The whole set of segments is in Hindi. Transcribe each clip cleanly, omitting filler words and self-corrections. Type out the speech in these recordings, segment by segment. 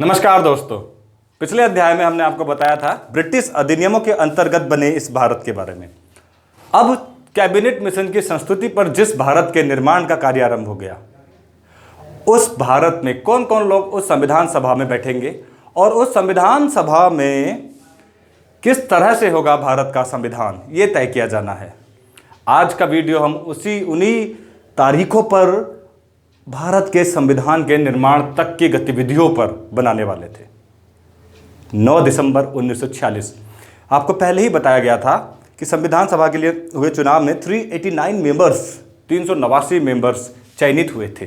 नमस्कार दोस्तों। पिछले अध्याय में हमने आपको बताया था ब्रिटिश अधिनियमों के अंतर्गत बने इस भारत के बारे में। अब कैबिनेट मिशन की संस्तुति पर जिस भारत के निर्माण का कार्य आरंभ हो गया, उस भारत में कौन कौन लोग उस संविधान सभा में बैठेंगे और उस संविधान सभा में किस तरह से होगा भारत का संविधान, ये तय किया जाना है। आज का वीडियो हम उन्हीं तारीखों पर भारत के संविधान के निर्माण तक की गतिविधियों पर बनाने वाले थे। 9 दिसंबर 1946। आपको पहले ही बताया गया था कि संविधान सभा के लिए हुए चुनाव में 389 मेंबर्स चयनित हुए थे,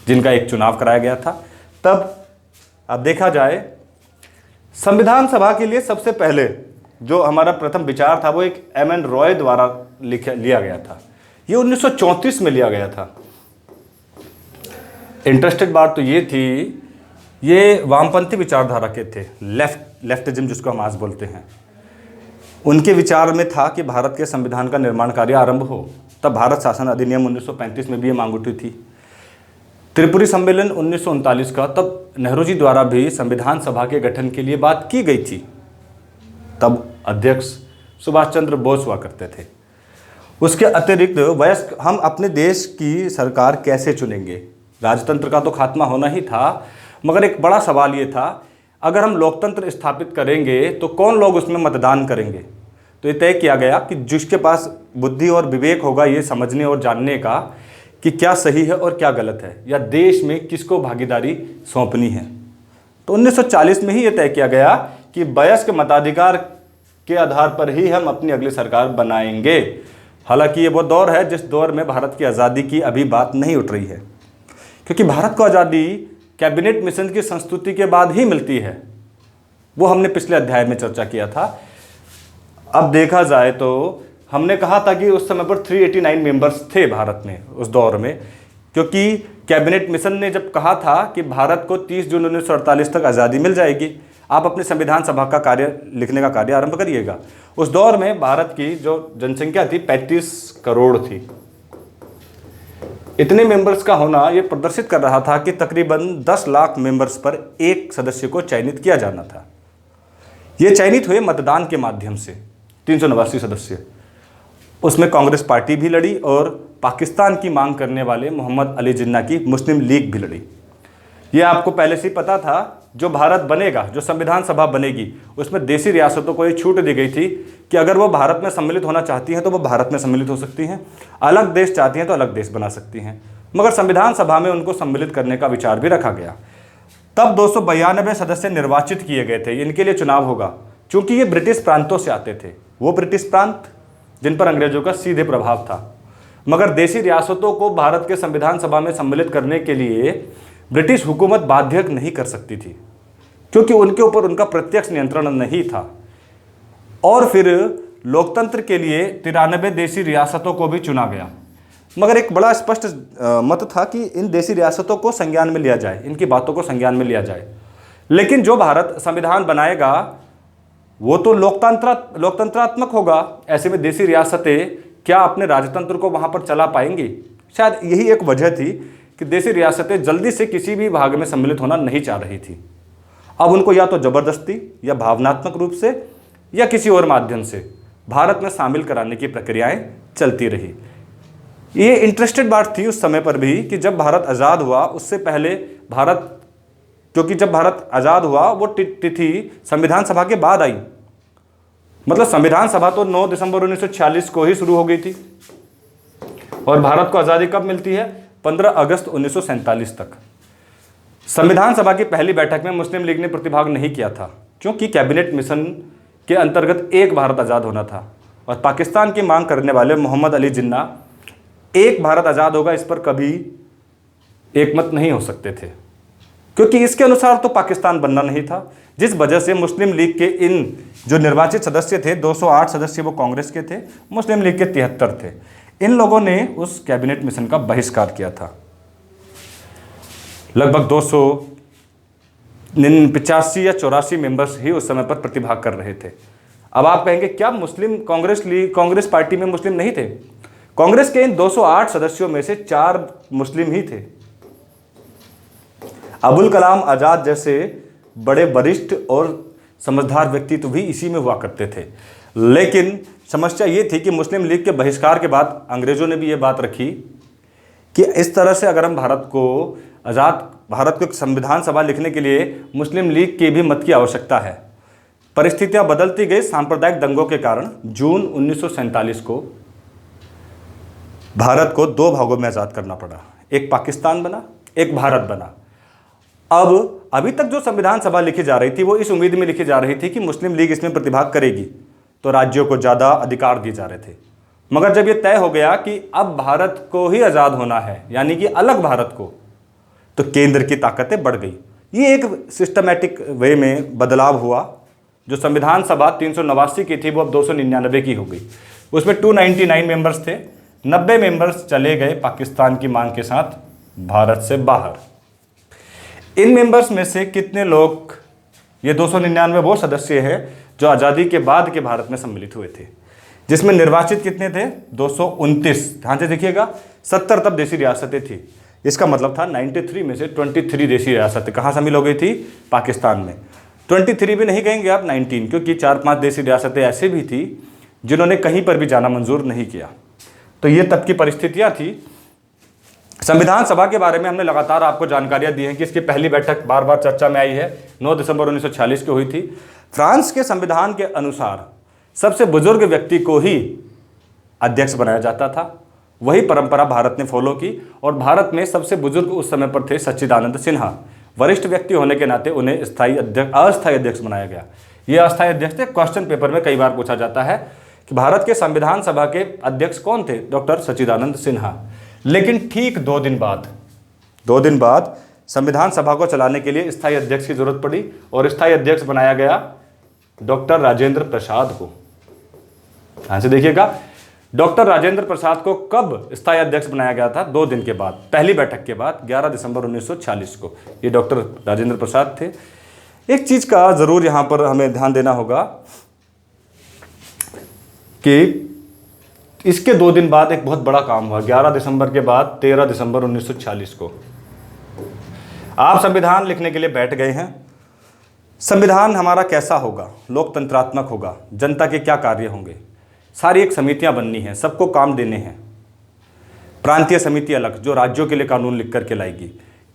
जिनका एक चुनाव कराया गया था। तब अब देखा जाए, संविधान सभा के लिए सबसे पहले जो हमारा प्रथम विचार था वो एक एम.एन. रॉय द्वारा लिया गया था। ये 1934 में लिया गया था। इंटरेस्टेड बात तो ये थी, ये वामपंथी विचारधारा के थे, लेफ्टिज्म जिसको हम आज बोलते हैं। उनके विचार में था कि भारत के संविधान का निर्माण कार्य आरंभ हो। तब भारत शासन अधिनियम 1935 में भी ये मांग उठी थी। त्रिपुरी सम्मेलन 1939 का, तब नेहरू जी द्वारा भी संविधान सभा के गठन के लिए बात की गई थी। तब अध्यक्ष सुभाष चंद्र बोस हुआ करते थे। उसके अतिरिक्त वयस्क हम अपने देश की सरकार कैसे चुनेंगे? राजतंत्र का तो खात्मा होना ही था, मगर एक बड़ा सवाल ये था, अगर हम लोकतंत्र स्थापित करेंगे तो कौन लोग उसमें मतदान करेंगे? तो ये तय किया गया कि जिसके पास बुद्धि और विवेक होगा ये समझने और जानने का कि क्या सही है और क्या गलत है, या देश में किसको भागीदारी सौंपनी है। तो 1940 में ही ये तय किया गया कि वयस्क मताधिकार के आधार पर ही हम अपनी अगली सरकार बनाएंगे। हालांकि ये वो दौर है जिस दौर में भारत की आज़ादी की अभी बात नहीं उठ रही है, क्योंकि भारत को आज़ादी कैबिनेट मिशन की संस्तुति के बाद ही मिलती है। वो हमने पिछले अध्याय में चर्चा किया था। अब देखा जाए तो हमने कहा था कि उस समय पर 389 मेंबर्स थे भारत में उस दौर में, क्योंकि कैबिनेट मिशन ने जब कहा था कि भारत को 30 जून 1948 तक आज़ादी मिल जाएगी, आप अपने संविधान सभा का कार्य लिखने का कार्य आरंभ करिएगा। उस दौर में भारत की जो जनसंख्या थी 35 करोड़ थी। इतने मेंबर्स का होना ये प्रदर्शित कर रहा था कि तकरीबन 10 लाख मेंबर्स पर एक सदस्य को चयनित किया जाना था। ये चयनित हुए मतदान के माध्यम से 389 सदस्य। उसमें कांग्रेस पार्टी भी लड़ी और पाकिस्तान की मांग करने वाले मोहम्मद अली जिन्ना की मुस्लिम लीग भी लड़ी। ये आपको पहले से ही पता था, जो भारत बनेगा, जो संविधान सभा बनेगी, उसमें देशी रियासतों को ये छूट दी गई थी कि अगर वो भारत में सम्मिलित होना चाहती हैं तो वो भारत में सम्मिलित हो सकती हैं, अलग देश चाहती हैं तो अलग देश बना सकती हैं, मगर संविधान सभा में उनको सम्मिलित करने का विचार भी रखा गया। तब 292 सदस्य निर्वाचित किए गए थे। इनके लिए चुनाव होगा, चूँकि ये ब्रिटिश प्रांतों से आते थे, वो ब्रिटिश प्रांत जिन पर अंग्रेजों का सीधे प्रभाव था। मगर देशी रियासतों को भारत के संविधान सभा में सम्मिलित करने के लिए ब्रिटिश हुकूमत बाध्य नहीं कर सकती थी, क्योंकि उनके ऊपर उनका प्रत्यक्ष नियंत्रण नहीं था। और फिर लोकतंत्र के लिए 93 देशी रियासतों को भी चुना गया, मगर एक बड़ा स्पष्ट मत था कि इन देशी रियासतों को संज्ञान में लिया जाए, इनकी बातों को संज्ञान में लिया जाए। लेकिन जो भारत संविधान बनाएगा वो तो लोकतंत्रात्मक होगा। ऐसे में देशी रियासतें क्या अपने राजतंत्र को वहाँ पर चला पाएंगी? शायद यही एक वजह थी कि देशी रियासतें जल्दी से किसी भी भाग में सम्मिलित होना नहीं चाह रही थी। अब उनको या तो ज़बरदस्ती या भावनात्मक रूप से या किसी और माध्यम से भारत में शामिल कराने की प्रक्रियाएं चलती रही। ये इंटरेस्टेड बात थी उस समय पर भी कि जब भारत आज़ाद हुआ, उससे पहले भारत, क्योंकि जब भारत आज़ाद हुआ वो तिथि संविधान सभा के बाद आई। मतलब संविधान सभा तो 9 दिसंबर 1946 को ही शुरू हो गई थी और भारत को आज़ादी कब मिलती है? 15 अगस्त 1947 तक। संविधान सभा की पहली बैठक में मुस्लिम लीग ने प्रतिभाग नहीं किया था, क्योंकि कैबिनेट मिशन के अंतर्गत एक भारत आज़ाद होना था और पाकिस्तान की मांग करने वाले मोहम्मद अली जिन्ना एक भारत आज़ाद होगा इस पर कभी एकमत नहीं हो सकते थे, क्योंकि इसके अनुसार तो पाकिस्तान बनना नहीं था। जिस वजह से मुस्लिम लीग के इन जो निर्वाचित सदस्य थे, 208 सदस्य वो कांग्रेस के थे, मुस्लिम लीग के 73 थे। इन लोगों ने उस कैबिनेट मिशन का बहिष्कार किया था। लगभग 285 या 84 मेंबर्स ही उस समय पर प्रतिभाग कर रहे थे। अब आप कहेंगे क्या कांग्रेस पार्टी में मुस्लिम नहीं थे? कांग्रेस के इन 208 सदस्यों में से 4 मुस्लिम ही थे। अबुल कलाम आज़ाद जैसे बड़े वरिष्ठ और समझदार व्यक्ति तो भी इसी में हुआ करते थे। लेकिन समस्या ये थी कि मुस्लिम लीग के बहिष्कार के बाद अंग्रेज़ों ने भी ये बात रखी कि इस तरह से अगर हम भारत को संविधान सभा लिखने के लिए मुस्लिम लीग के भी मत की आवश्यकता है। परिस्थितियां बदलती गई सांप्रदायिक दंगों के कारण जून 1947 को भारत को दो भागों में आज़ाद करना पड़ा। एक पाकिस्तान बना, एक भारत बना। अब अभी तक जो संविधान सभा लिखी जा रही थी वो इस उम्मीद में लिखी जा रही थी कि मुस्लिम लीग इसमें प्रतिभाग करेगी तो राज्यों को ज़्यादा अधिकार दिए जा रहे थे। मगर जब ये तय हो गया कि अब भारत को ही आज़ाद होना है, यानी कि अलग भारत को, तो केंद्र की ताकतें बढ़ गई। ये एक सिस्टमैटिक वे में बदलाव हुआ। जो संविधान सभा 389 की थी वो अब 299 की हो गई। उसमें 299 मेंबर्स थे, 90 मेंबर्स चले गए पाकिस्तान की मांग के साथ भारत से बाहर। इन मेंबर्स में से कितने लोग, ये 299 वो सदस्य हैं जो आज़ादी के बाद के भारत में सम्मिलित हुए थे, जिसमें निर्वाचित कितने थे? 229। ध्यान से देखिएगा, 70 तब देशी रियासतें थी। इसका मतलब था 93 में से 23 देशी रियासतें कहाँ शामिल हो गई थी? पाकिस्तान में। 23 भी नहीं कहेंगे आप, 19, क्योंकि 4-5 देशी रियासतें ऐसे भी थी जिन्होंने कहीं पर भी जाना मंजूर नहीं किया। तो ये तब की परिस्थितियाँ थी। संविधान सभा के बारे में हमने लगातार आपको जानकारियाँ दी हैं कि इसकी पहली बैठक बार बार चर्चा में आई है, 9 दिसंबर 1946 को हुई थी। फ्रांस के संविधान के अनुसार सबसे बुजुर्ग व्यक्ति को ही अध्यक्ष बनाया जाता था। वही परंपरा भारत ने फॉलो की और भारत में सबसे बुजुर्ग उस समय पर थे सच्चिदानंद सिन्हा। वरिष्ठ व्यक्ति होने के नाते उन्हें अस्थायी अध्यक्ष बनाया गया। ये अस्थायी अध्यक्ष थे। क्वेश्चन पेपर में कई बार पूछा जाता है कि भारत के संविधान सभा के अध्यक्ष कौन थे? डॉक्टर सच्चिदानंद सिन्हा। लेकिन ठीक 2 दिन बाद संविधान सभा को चलाने के लिए स्थायी अध्यक्ष की जरूरत पड़ी और स्थायी अध्यक्ष बनाया गया डॉक्टर राजेंद्र प्रसाद को। ध्यान से देखिएगा, डॉक्टर राजेंद्र प्रसाद को कब स्थायी अध्यक्ष बनाया गया था? 2 दिन के बाद, पहली बैठक के बाद, 11 दिसंबर 1946 को। ये डॉक्टर राजेंद्र प्रसाद थे। एक चीज का जरूर यहां पर हमें ध्यान देना होगा कि इसके 2 दिन बाद एक बहुत बड़ा काम हुआ। 11 दिसंबर के बाद 13 दिसंबर 1946 को आप संविधान लिखने के लिए बैठ गए हैं। संविधान हमारा कैसा होगा? लोकतंत्रात्मक होगा। जनता के क्या कार्य होंगे? सारी एक समितियां बननी हैं, सबको काम देने हैं। प्रांतीय समिति अलग, जो राज्यों के लिए कानून लिख करके लाएगी।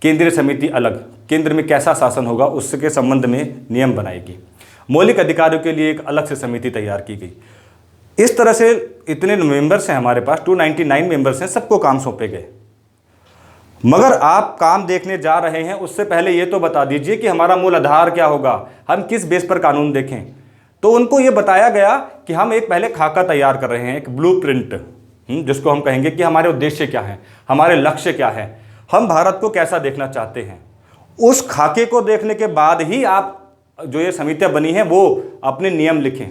केंद्रीय समिति अलग, केंद्र में कैसा शासन होगा उसके संबंध में नियम बनाएगी। मौलिक अधिकारों के लिए एक अलग से समिति तैयार की गई। इस तरह से इतने मेंबर्स हैं हमारे पास, 299 मेंबर्स हैं, सबको काम सौंपे गए। मगर आप काम देखने जा रहे हैं, उससे पहले ये तो बता दीजिए कि हमारा मूल आधार क्या होगा, हम किस बेस पर कानून देखें। तो उनको ये बताया गया कि हम एक पहले खाका तैयार कर रहे हैं, एक ब्लूप्रिंट, जिसको हम कहेंगे कि हमारे उद्देश्य क्या हैं, हमारे लक्ष्य क्या है, हम भारत को कैसा देखना चाहते हैं। उस खाके को देखने के बाद ही आप जो ये समितियां बनी हैं वो अपने नियम लिखें।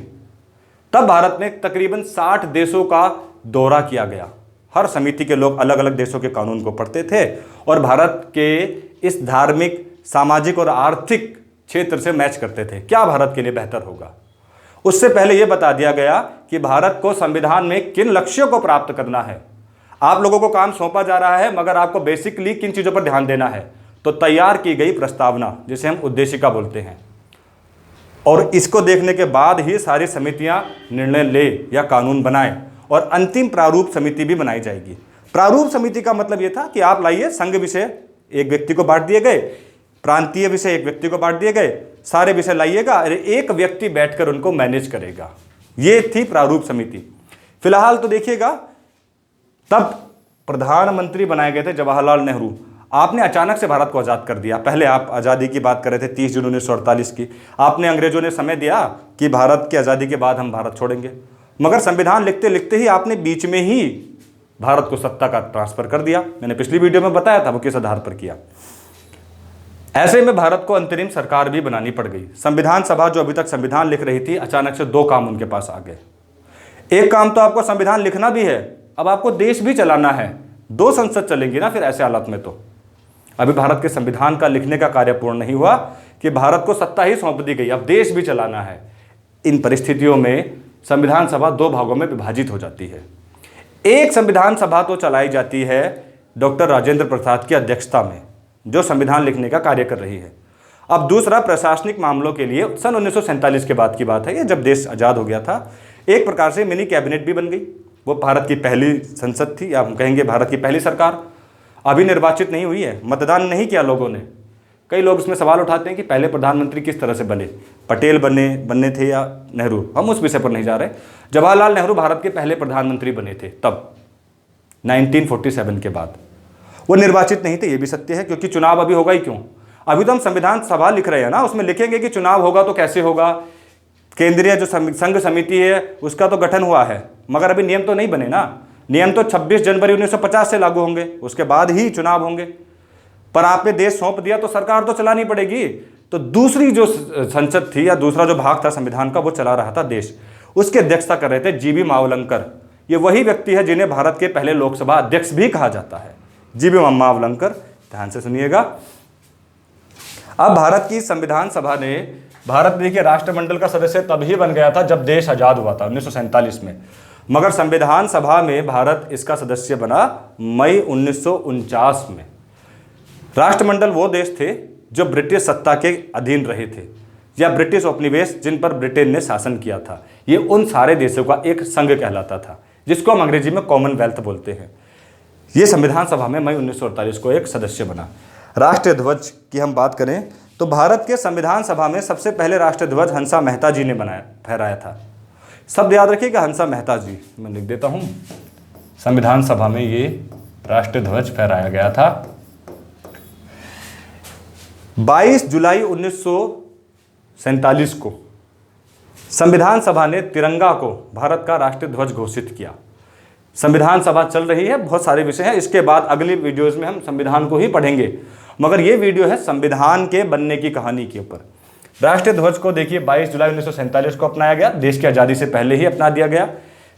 तब भारत में तकरीबन 60 देशों का दौरा किया गया। हर समिति के लोग अलग अलग देशों के कानून को पढ़ते थे और भारत के इस धार्मिक, सामाजिक और आर्थिक क्षेत्र से मैच करते थे, क्या भारत के लिए बेहतर होगा। उससे पहले यह बता दिया गया कि भारत को संविधान में किन लक्ष्यों को प्राप्त करना है। आप लोगों को काम सौंपा जा रहा है, मगर आपको बेसिकली किन चीज़ों पर ध्यान देना है। तो तैयार की गई प्रस्तावना, जिसे हम उद्देशिका बोलते हैं, और इसको देखने के बाद ही सारी समितियां निर्णय ले या कानून बनाए और अंतिम प्रारूप समिति भी बनाई जाएगी। प्रारूप समिति का मतलब यह था कि आप लाइए, संघ विषय एक व्यक्ति को बांट दिए गए, प्रांतीय विषय एक व्यक्ति को बांट दिए गए, सारे विषय लाइएगा, अरे एक व्यक्ति बैठकर उनको मैनेज करेगा। ये थी प्रारूप समिति। फिलहाल तो देखिएगा, तब प्रधानमंत्री बनाए गए थे जवाहरलाल नेहरू। आपने अचानक से भारत को आज़ाद कर दिया। पहले आप आज़ादी की बात कर रहे थे 30 जून 1948 की। आपने अंग्रेजों ने समय दिया कि भारत की आज़ादी के बाद हम भारत छोड़ेंगे, मगर संविधान लिखते लिखते ही आपने बीच में ही भारत को सत्ता का ट्रांसफर कर दिया। मैंने पिछली वीडियो में बताया था वो किस आधार पर किया। ऐसे में भारत को अंतरिम सरकार भी बनानी पड़ गई। संविधान सभा जो अभी तक संविधान लिख रही थी, अचानक से 2 काम उनके पास आ गए। एक काम तो आपको संविधान लिखना भी है, अब आपको देश भी चलाना है। 2 संसद चलेंगी ना फिर ऐसे हालात में। तो अभी भारत के संविधान का लिखने का कार्य पूर्ण नहीं हुआ कि भारत को सत्ता ही सौंप दी गई, अब देश भी चलाना है। इन परिस्थितियों में संविधान सभा 2 भागों में विभाजित हो जाती है। एक संविधान सभा तो चलाई जाती है डॉक्टर राजेंद्र प्रसाद की अध्यक्षता में, जो संविधान लिखने का कार्य कर रही है। अब दूसरा, प्रशासनिक मामलों के लिए सन 1947 के बाद की बात है, ये जब देश आज़ाद हो गया था, एक प्रकार से मिनी कैबिनेट भी बन गई। वो भारत की पहली संसद थी, या हम कहेंगे भारत की पहली सरकार। अभी निर्वाचित नहीं हुई है, मतदान नहीं किया लोगों ने। कई लोग इसमें सवाल उठाते हैं कि पहले प्रधानमंत्री किस तरह से बने, पटेल बनने थे या नेहरू। हम उस विषय पर नहीं जा रहे। जवाहरलाल नेहरू भारत के पहले प्रधानमंत्री बने थे तब 1947 के बाद। वो निर्वाचित नहीं थे, ये भी सत्य है, क्योंकि चुनाव अभी होगा ही क्यों। अभी तो हम संविधान सभा लिख रहे हैं ना, उसमें लिखेंगे कि चुनाव होगा तो कैसे होगा, केंद्रीय जो संघ समिति है उसका तो गठन हुआ है, मगर अभी नियम तो नहीं बने ना। नियम तो 26 जनवरी 1950 से लागू होंगे, उसके बाद ही चुनाव होंगे। पर आपने देश सौंप दिया तो सरकार तो चलानी पड़ेगी। तो दूसरी जो संसद थी या दूसरा जो भाग था संविधान का, वो चला रहा था देश। उसकी अध्यक्षता कर रहे थे जीबी मावलंकर। ये वही व्यक्ति है जिन्हें भारत के पहले लोकसभा अध्यक्ष भी कहा जाता है, जीबी मावलंकर। ध्यान से सुनिएगा। अब भारत की संविधान सभा ने, भारत देखिए राष्ट्रमंडल का सदस्य तभी बन गया था जब देश आज़ाद हुआ था 1947 में, मगर संविधान सभा में भारत इसका सदस्य बना मई 1949 में। राष्ट्रमंडल वो देश थे जो ब्रिटिश सत्ता के अधीन रहे थे, या ब्रिटिश उपनिवेश जिन पर ब्रिटेन ने शासन किया था। ये उन सारे देशों का एक संघ कहलाता था, जिसको हम अंग्रेजी में कॉमनवेल्थ बोलते हैं। ये संविधान सभा में मई 1948 को एक सदस्य बना। राष्ट्रीय ध्वज की हम बात करें तो भारत के संविधान सभा में सबसे पहले राष्ट्रीय ध्वज हंसा मेहता जी ने फहराया था। शब्द याद रखिएगा, हंसा मेहता जी। मैं लिख देता हूँ, संविधान सभा में ये राष्ट्रीय ध्वज फहराया गया था। 22 जुलाई 1947 को संविधान सभा ने तिरंगा को भारत का राष्ट्रीय ध्वज घोषित किया। संविधान सभा चल रही है, बहुत सारे विषय हैं, इसके बाद अगली वीडियोज़ में हम संविधान को ही पढ़ेंगे, मगर ये वीडियो है संविधान के बनने की कहानी के ऊपर। राष्ट्रीय ध्वज को देखिए 22 जुलाई 1947 को अपनाया गया, देश की आज़ादी से पहले ही अपना दिया गया।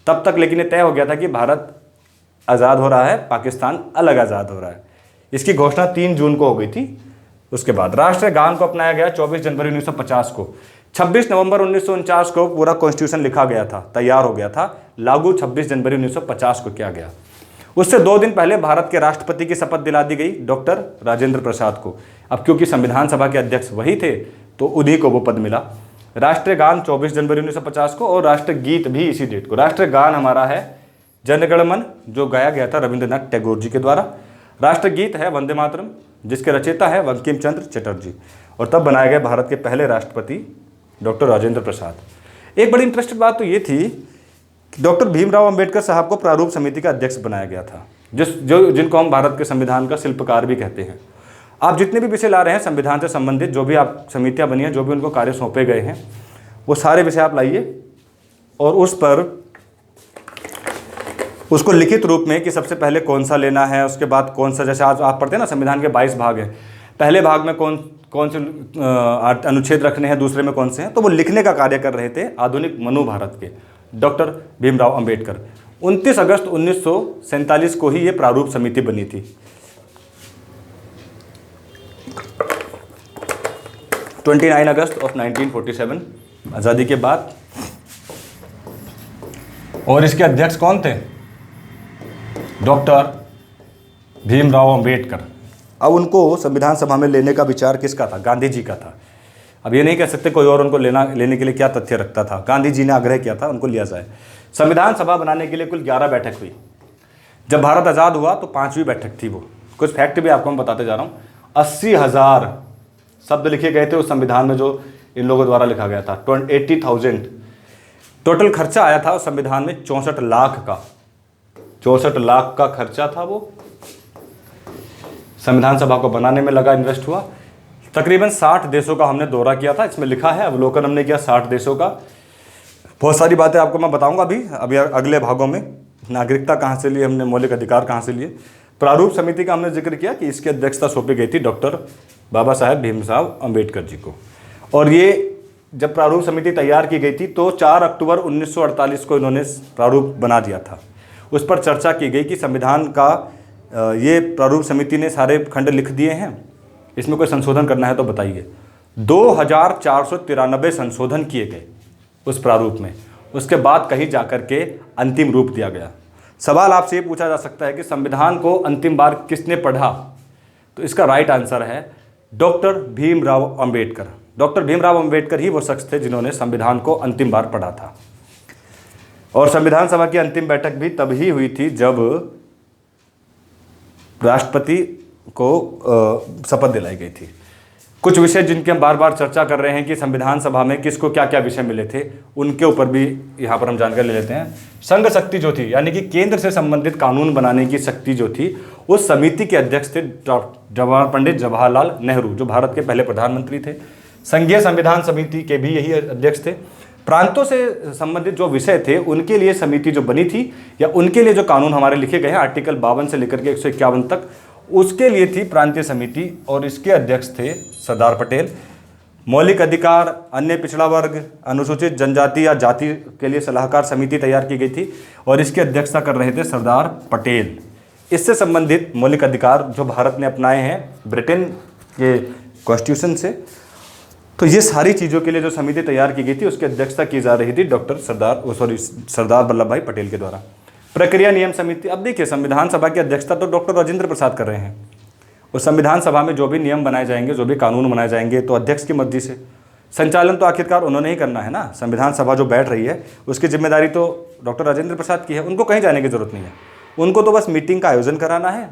तब तक लेकिन ये तय हो गया था कि भारत आज़ाद हो रहा है, पाकिस्तान अलग आज़ाद हो रहा है। इसकी घोषणा 3 जून को हो गई थी। उसके बाद राष्ट्रीय गान को अपनाया गया 24 जनवरी 1950 को। 26 नवंबर 1949 को पूरा कॉन्स्टिट्यूशन लिखा गया था, तैयार हो गया था, लागू 26 जनवरी 1950 को किया गया। उससे 2 दिन पहले भारत के राष्ट्रपति की शपथ दिला दी गई डॉक्टर राजेंद्र प्रसाद को। अब क्योंकि संविधान सभा के अध्यक्ष वही थे तो उन्हीं को वो पद मिला। राष्ट्रीय गान 24 जनवरी 1950 को, और राष्ट्रीय गीत भी इसी डेट को। राष्ट्रीय गान हमारा है जन गण मन, जो गाया गया था रविंद्रनाथ टैगोर जी के द्वारा। राष्ट्रीय गीत है वंदे मातरम, जिसके रचयिता है बंकिम चंद्र चटर्जी, और तब बनाए गए भारत के पहले राष्ट्रपति डॉक्टर राजेंद्र प्रसाद। एक बड़ी इंटरेस्टिंग बात तो ये थी कि डॉक्टर भीमराव अंबेडकर साहब को प्रारूप समिति का अध्यक्ष बनाया गया था, जिनको हम भारत के संविधान का शिल्पकार भी कहते हैं। आप जितने भी विषय ला रहे हैं संविधान से संबंधित, जो भी आप समितियां बनी हैं, जो भी उनको कार्य सौंपे गए हैं, वो सारे विषय आप लाइए और उस पर उसको लिखित रूप में कि सबसे पहले कौन सा लेना है, उसके बाद कौन सा, जैसे आज आप पढ़ते हैं ना संविधान के 22 भाग हैं, पहले भाग में कौन से अनुच्छेद रखने हैं, दूसरे में कौन से हैं, तो वो लिखने का कार्य कर रहे थे आधुनिक मनु भारत के डॉक्टर भीमराव अंबेडकर। 29 अगस्त 1947 को ही ये प्रारूप समिति बनी थी। 29 अगस्त ऑफ 1947, आज़ादी के बाद। और इसके अध्यक्ष कौन थे? डॉक्टर भीमराव अंबेडकर। अब उनको संविधान सभा में लेने का विचार किसका था? गांधी जी का था। अब ये नहीं कह सकते कोई और उनको लेने के लिए क्या तथ्य रखता था। गांधी जी ने आग्रह किया था उनको लिया जाए। संविधान सभा बनाने के लिए कुल 11 बैठक हुई। जब भारत आज़ाद हुआ तो 5वीं बैठक थी वो। कुछ फैक्ट भी आपको मैं बताते जा रहा हूँ। 80,000 शब्द लिखे गए थे उस संविधान में, जो इन लोगों द्वारा लिखा गया था। 80,000 टोटल खर्चा आया था उस संविधान में 64 लाख का। 64 लाख का खर्चा था वो संविधान सभा को बनाने में लगा, इन्वेस्ट हुआ। तकरीबन 60 देशों का हमने दौरा किया था, इसमें लिखा है, अवलोकन हमने किया 60 देशों का। बहुत सारी बातें आपको मैं बताऊंगा अभी अगले भागों में। नागरिकता कहाँ से लिए हमने, मौलिक अधिकार कहाँ से लिए। प्रारूप समिति का हमने जिक्र किया कि इसकी अध्यक्षता सौंपी गई थी डॉक्टर बाबा साहेब भीमराव अंबेडकर जी को। और ये जब प्रारूप समिति तैयार की गई थी तो 4 अक्टूबर 1948 को इन्होंने प्रारूप बना दिया था। उस पर चर्चा की गई कि संविधान का ये प्रारूप समिति ने सारे खंड लिख दिए हैं, इसमें कोई संशोधन करना है तो बताइए। 2493 संशोधन किए गए उस प्रारूप में। उसके बाद कहीं जाकर के अंतिम रूप दिया गया। सवाल आपसे ये पूछा जा सकता है कि संविधान को अंतिम बार किसने पढ़ा? तो इसका राइट आंसर है डॉक्टर भीमराव अंबेडकर। डॉक्टर भीमराव अंबेडकर ही वो शख्स थे जिन्होंने संविधान को अंतिम बार पढ़ा था। और संविधान सभा की अंतिम बैठक भी तभी हुई थी जब राष्ट्रपति को शपथ दिलाई गई थी। कुछ विषय जिनके हम बार बार चर्चा कर रहे हैं कि संविधान सभा में किसको क्या क्या विषय मिले थे, उनके ऊपर भी यहाँ पर हम जानकारी ले लेते हैं। संघ शक्ति जो थी, यानी कि केंद्र से संबंधित कानून बनाने की शक्ति जो थी, उस समिति के अध्यक्ष थे पंडित जवाहरलाल नेहरू, जो भारत के पहले प्रधानमंत्री थे। संघीय संविधान समिति के भी यही अध्यक्ष थे। प्रांतों से संबंधित जो विषय थे उनके लिए समिति जो बनी थी, या उनके लिए जो कानून हमारे लिखे गए हैं आर्टिकल 52 से लेकर के 151 तक, उसके लिए थी प्रांतीय समिति, और इसके अध्यक्ष थे सरदार पटेल। मौलिक अधिकार, अन्य पिछड़ा वर्ग, अनुसूचित जनजाति या जाति के लिए सलाहकार समिति तैयार की गई थी, और इसकी अध्यक्षता कर रहे थे सरदार पटेल। इससे संबंधित मौलिक अधिकार जो भारत ने अपनाए हैं ब्रिटेन के कॉन्स्टिट्यूशन से, तो ये सारी चीज़ों के लिए जो समिति तैयार की गई थी उसकी अध्यक्षता की जा रही थी सरदार वल्लभ भाई पटेल के द्वारा। प्रक्रिया नियम समिति, अब देखिए संविधान सभा की अध्यक्षता तो डॉक्टर राजेंद्र प्रसाद कर रहे हैं, और संविधान सभा में जो भी नियम बनाए जाएंगे, जो भी कानून बनाए जाएंगे, तो अध्यक्ष की मर्जी से। संचालन तो आखिरकार उन्होंने ही करना है ना। संविधान सभा जो बैठ रही है उसकी जिम्मेदारी तो डॉक्टर राजेंद्र प्रसाद की है, उनको कहीं जाने की जरूरत नहीं है। उनको तो बस मीटिंग का आयोजन कराना है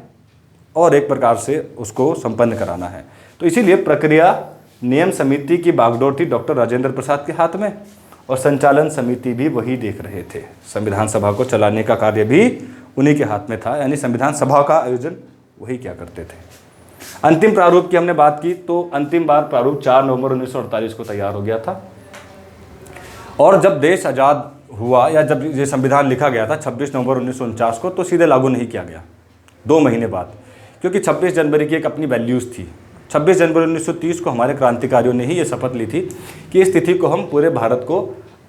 और एक प्रकार से उसको संपन्न कराना है। तो इसीलिए प्रक्रिया नियम समिति की बागडोर थी डॉक्टर राजेंद्र प्रसाद के हाथ में, और संचालन समिति भी वही देख रहे थे। संविधान सभा को चलाने का कार्य भी उन्हीं के हाथ में था, यानी संविधान सभा का आयोजन वही क्या करते थे। अंतिम प्रारूप की हमने बात की, तो अंतिम बार प्रारूप 4 नवंबर 1948 को तैयार हो गया था, और जब देश आज़ाद हुआ, या जब ये संविधान लिखा गया था 26 नवंबर 1949 को, तो सीधे लागू नहीं किया गया 2 महीने बाद, क्योंकि 26 जनवरी की एक अपनी वैल्यूज़ थी। 26 जनवरी 1930 को हमारे क्रांतिकारियों ने ही ये शपथ ली थी कि इस तिथि को हम पूरे भारत को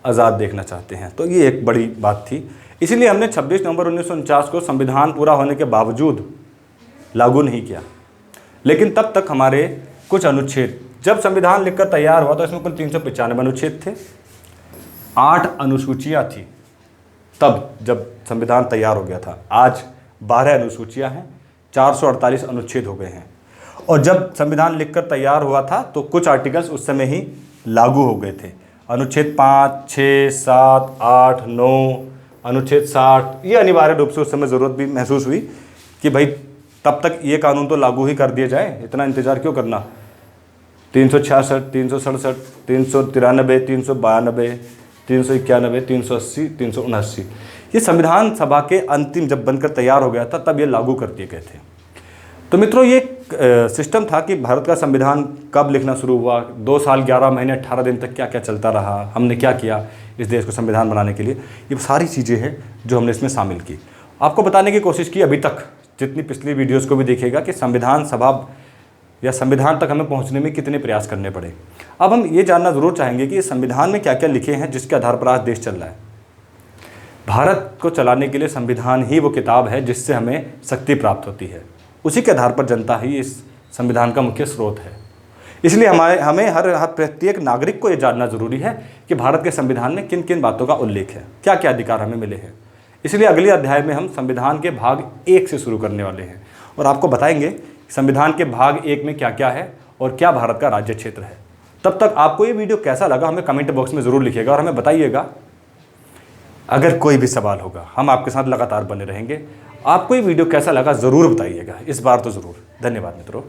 आज़ाद देखना चाहते हैं, तो ये एक बड़ी बात थी। इसीलिए हमने 26 नवंबर 1949 को संविधान पूरा होने के बावजूद लागू नहीं किया। लेकिन तब तक हमारे कुछ अनुच्छेद, जब संविधान लिखकर तैयार हुआ तो इसमें कुल 395 अनुच्छेद थे, 8 अनुसूचियाँ थी तब जब संविधान तैयार हो गया था। आज 12 अनुसूचियाँ हैं, 448 अनुच्छेद हो गए हैं। और जब संविधान लिखकर तैयार हुआ था तो कुछ आर्टिकल्स उस समय ही लागू हो गए थे। अनुच्छेद 5, 6, 7, 8, 9, अनुच्छेद 60, ये अनिवार्य रूप से उस समय ज़रूरत भी महसूस हुई कि भाई तब तक ये कानून तो लागू ही कर दिए जाए, इतना इंतज़ार क्यों करना। 366, 367, 393, 392, 391, 380, 379, ये संविधान सभा के अंतिम जब बनकर तैयार हो गया था तब ये लागू कर दिए गए थे। तो मित्रों, ये सिस्टम था कि भारत का संविधान कब लिखना शुरू हुआ, 2 साल 11 महीने 18 दिन तक क्या क्या चलता रहा, हमने क्या किया इस देश को संविधान बनाने के लिए, ये सारी चीज़ें हैं जो हमने इसमें शामिल की। आपको बताने की कोशिश की अभी तक, जितनी पिछली वीडियोस को भी देखिएगा, कि संविधान सभा या संविधान तक हमें पहुंचने में कितने प्रयास करने पड़े। अब हम ये जानना ज़रूर चाहेंगे कि इस संविधान में क्या क्या लिखे हैं जिसके आधार पर आज देश चल रहा है। भारत को चलाने के लिए संविधान ही वो किताब है जिससे हमें शक्ति प्राप्त होती है, उसी के आधार पर जनता ही इस संविधान का मुख्य स्रोत है। इसलिए हमें हर प्रत्येक नागरिक को ये जानना जरूरी है कि भारत के संविधान में किन किन बातों का उल्लेख है, क्या क्या अधिकार हमें मिले हैं। इसलिए अगले अध्याय में हम संविधान के भाग 1 से शुरू करने वाले हैं और आपको बताएंगे संविधान के भाग 1 में क्या क्या है और क्या भारत का राज्य क्षेत्र है। तब तक आपको ये वीडियो कैसा लगा हमें कमेंट बॉक्स में ज़रूर लिखिएगा और हमें बताइएगा। अगर कोई भी सवाल होगा हम आपके साथ लगातार बने रहेंगे। आपको ये वीडियो कैसा लगा ज़रूर बताइएगा, इस बार तो ज़रूर। धन्यवाद मित्रों।